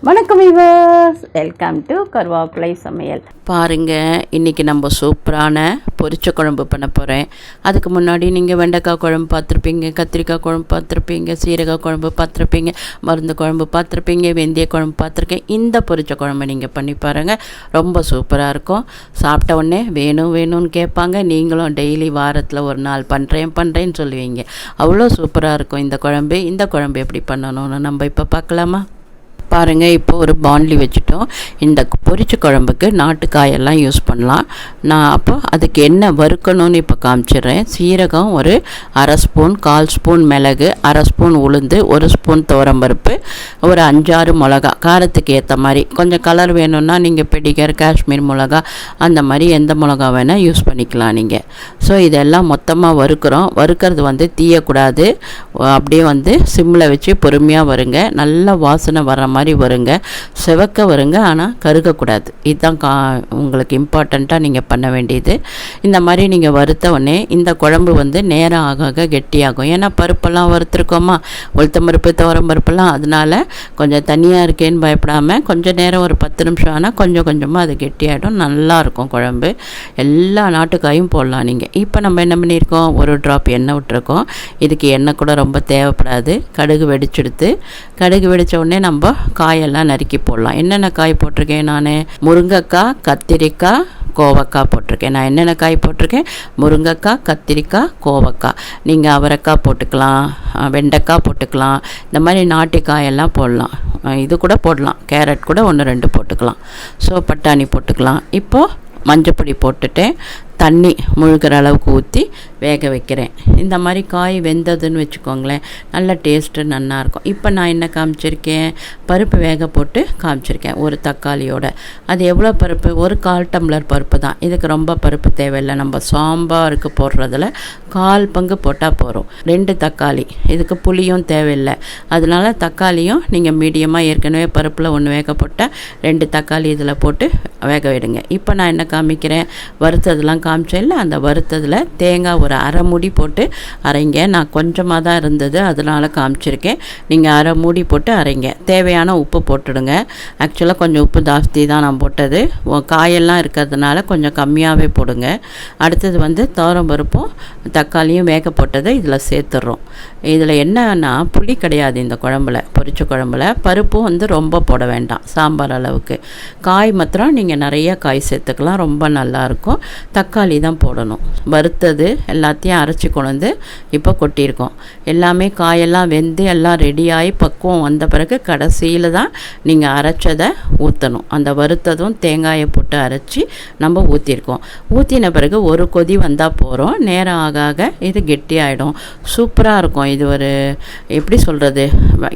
வணக்கம் viewers, welcome to கருவேப்பிலை சமையல். பாருங்கள், இன்றைக்கி நம்ம சூப்பரான பொரிச்ச குழம்பு பண்ண போகிறேன். அதுக்கு முன்னாடி நீங்கள் வெண்டைக்காய் குழம்பு பார்த்துருப்பீங்க, கத்திரிக்காய் குழம்பு பார்த்துருப்பீங்க, சீரகாய் குழம்பு பார்த்துருப்பீங்க, மருந்து குழம்பு பார்த்துருப்பீங்க, வெந்தய குழம்பு பார்த்துருக்கேன். இந்த பொரிச்ச குழம்பு நீங்கள் பண்ணி பாருங்கள், ரொம்ப சூப்பராக இருக்கும். சாப்பிட்ட உடனே வேணும்னு கேட்பாங்க. நீங்களும் டெய்லி வாரத்தில் ஒரு நாள் பண்ணுறேன்னு சொல்லுவீங்க. அவ்வளோ சூப்பராக இருக்கும் இந்த குழம்பு. இந்த குழம்பு எப்படி பண்ணணும்னு நம்ம இப்போ பார்க்கலாமா? பாருங்கள், இப்போ ஒரு பாண்ட்லி வச்சுட்டோம். இந்த பொரிச்ச குழம்புக்கு நாட்டுக்காயெல்லாம் யூஸ் பண்ணலாம். நான் அப்போ அதுக்கு என்ன வறுக்கணும்னு இப்போ காமிச்சிடுறேன். சீரகம் ஒரு அரை ஸ்பூன், 1/4 ஸ்பூன் மிளகு, அரை ஸ்பூன் உளுந்து, 1 ஸ்பூன் துவரம்பருப்பு, ஒரு 5-6 மிளகா, காரத்துக்கு ஏற்ற மாதிரி. கொஞ்சம் கலர் வேணும்னா நீங்கள் பெடிகர், காஷ்மீர் மிளகா, அந்த மாதிரி எந்த மிளகா வேணால் யூஸ் பண்ணிக்கலாம் நீங்கள். ஸோ இதெல்லாம் மொத்தமாக வறுக்கிறோம். வறுக்கிறது தீயக்கூடாது, அப்படியே சிம்மில் வச்சு பொறுமையாக வருங்க. நல்ல வாசனை வர மாதிரி வருங்க, செவக்க வருங்க, ஆனால் கருகக்கூடாது. இதுதான் உங்களுக்கு இம்பார்ட்டண்ட்டாக நீங்கள் பண்ண வேண்டியது. இந்த மாதிரி நீங்கள் வறுத்த உடனே இந்த குழம்பு நேரம் ஆக கெட்டியாகும். ஏன்னா பருப்பெல்லாம் வறுத்துருக்கோமா, உளுத்தம் பருப்பு, துவரம் பருப்பெல்லாம். அதனால் கொஞ்சம் தனியாக இருக்கேன்னு பயப்படாமல் கொஞ்சம் நேரம், ஒரு 10 நிமிஷம் ஆனால் கொஞ்சம் கொஞ்சமாக அது கெட்டியாகிடும். நல்லாயிருக்கும் குழம்பு. எல்லா நாட்டுக்காயும் போடலாம் நீங்கள். இப்போ நம்ம என்ன பண்ணியிருக்கோம், ஒரு ட்ராப் எண்ணெய் விட்டுருக்கோம். இதுக்கு எண்ணெய் கூட ரொம்ப தேவைப்படாது. கடுகு வெடிச்செடுத்து, கடுகு வெடித்த உடனே நம்ம காயெல்லாம் நறுக்கி போடலாம். என்னென்ன காய் போட்டிருக்கேன் நான்? முருங்கைக்காய், கத்திரிக்காய், கோவக்காய் போட்டிருக்கேன். நான் என்னென்ன காய் போட்டிருக்கேன்? முருங்கைக்காய், கத்திரிக்காய், கோவக்காய். நீங்கள் அவரைக்காய் போட்டுக்கலாம், வெண்டைக்காய் போட்டுக்கலாம். இந்த மாதிரி நாட்டுக்காயெல்லாம் போடலாம். இது கூட போடலாம், கேரட் கூட 1-2 போட்டுக்கலாம். ஸோ பட்டாணி போட்டுக்கலாம். இப்போது மஞ்சப்பொடி போட்டுட்டேன். தண்ணி முழுகிற அளவுக்கு ஊற்றி வேக வைக்கிறேன். இந்த மாதிரி காய் வெந்ததுன்னு வச்சுக்கோங்களேன், நல்ல டேஸ்ட்டு நல்லாயிருக்கும். இப்போ நான் என்ன காமிச்சிருக்கேன், பருப்பு வேக போட்டு காமிச்சிருக்கேன், ஒரு தக்காளியோட. அது எவ்வளோ பருப்பு? ஒரு 1/4 டம்ளர் பருப்பு தான். இதுக்கு ரொம்ப பருப்பு தேவையில்லை. நம்ம சாம்பாருக்கு போடுறதில் 1/4 பங்கு போட்டால் போகிறோம். 2 தக்காளி, இதுக்கு புளியும் தேவையில்லை. அதனால தக்காளியும் நீங்கள் மீடியமாக, ஏற்கனவே பருப்பில் 1 வேக போட்டால் 2 தக்காளி இதில் போட்டு வேக விடுங்க. இப்போ நான் என்ன காமிக்கிறேன், வறுத்ததெல்லாம் காமிச்சேன்ல, அந்த வறுத்ததில் தேங்காய் ஒரு 1/2 மூடி போட்டு அரைங்க. நான் கொஞ்சமாக தான் இருந்தது, அதனால் காமிச்சிருக்கேன். நீங்கள் 1/2 மூடி போட்டு அரைங்க. தேவையான உப்பு போட்டுடுங்க. ஆக்சுவலாக கொஞ்சம் உப்பு ஜாஸ்தி தான் நான் போட்டது. காயெல்லாம் இருக்கிறதுனால கொஞ்சம் கம்மியாகவே போடுங்க. அடுத்தது துவரம் பருப்பும் தக்காளியும் வேக போட்டதை இதில் சேர்த்துடுறோம். இதில் என்னன்னா, புளி கிடையாது இந்த குழம்புல, பொரிச்ச குழம்புல. பருப்பும் ரொம்ப போட வேண்டாம், சாம்பார் அளவுக்கு. காய் மாத்திரம் நீங்கள் நிறைய காய் சேர்த்துக்கலாம், ரொம்ப நல்லாயிருக்கும். தக்காளி தான் போடணும். வறுத்தது எல்லாத்தையும் அரைச்சி கொண்டு இப்போ கொட்டியிருக்கோம். எல்லாமே காயெல்லாம் வெந்து எல்லாம் ரெடியாகி பக்குவம் வந்த பிறகு கடைசியில் தான் நீங்கள் அரைச்சதை ஊற்றணும். அந்த வறுத்ததும் தேங்காயை போட்டு அரைச்சி நம்ம ஊற்றிருக்கோம். ஊற்றின பிறகு ஒரு கொதி வந்தால் போகிறோம். நேரம் ஆக இது கெட்டியாகிடும். சூப்பராக இருக்கும். இது ஒரு எப்படி சொல்கிறது,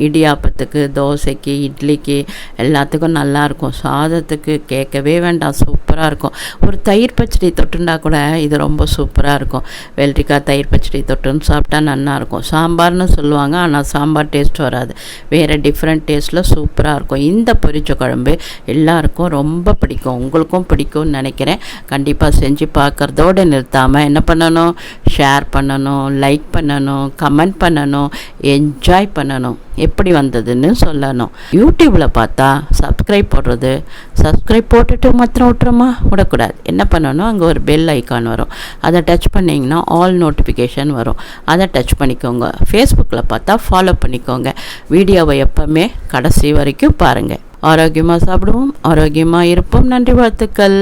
இடியாப்பத்துக்கு, தோசைக்கு, இட்லிக்கு எல்லாத்துக்கும் நல்லாயிருக்கும். சாதத்துக்கு கேட்கவே வேண்டாம், சூப்பராக இருக்கும். ஒரு தயிர் பச்சடி தொட்டுண்டா கூட இது ரொம்ப சூப்பராக இருக்கும். வெள்ளரிக்காய் தயிர் பச்சடி தொட்டுன்னு சாப்பிட்டா நல்லாயிருக்கும். சாம்பார்னு சொல்லுவாங்க, ஆனால் சாம்பார் டேஸ்ட் வராது, வேறு டிஃப்ரெண்ட் டேஸ்ட்டில் சூப்பராக இருக்கும். இந்த பொரிச்ச குழம்பு எல்லாருக்கும் ரொம்ப பிடிக்கும், உங்களுக்கும் பிடிக்கும்னு நினைக்கிறேன். கண்டிப்பாக செஞ்சு பார்க்குறதோடு நிறுத்தாமல் என்ன பண்ணணும், ஷேர் பண்ணணும், லைக் பண்ணணும், கமெண்ட் பண்ணணும், என்ஜாய் பண்ணணும். எப்படி வந்ததுன்னு சொல்லணும். யூடியூப்பில் பார்த்தா சப்ஸ்கிரைப் போட்டுட்டு மாத்திரம் விடக்கூடாது. என்ன பண்ணணும், அங்கே ஒரு பெல் ஐக்கான் வரும், அதை டச் பண்ணிங்கன்னா ஆல் நோட்டிஃபிகேஷன் வரும், அதை டச் பண்ணிக்கோங்க. ஃபேஸ்புக்கில் பார்த்தா ஃபாலோ பண்ணிக்கோங்க. வீடியோவை எப்போவுமே கடைசி வரைக்கும் பாருங்கள். ஆரோக்கியமாக சாப்பிடுவோம், ஆரோக்கியமாக இருப்போம். நன்றி, வாழ்த்துக்கள்.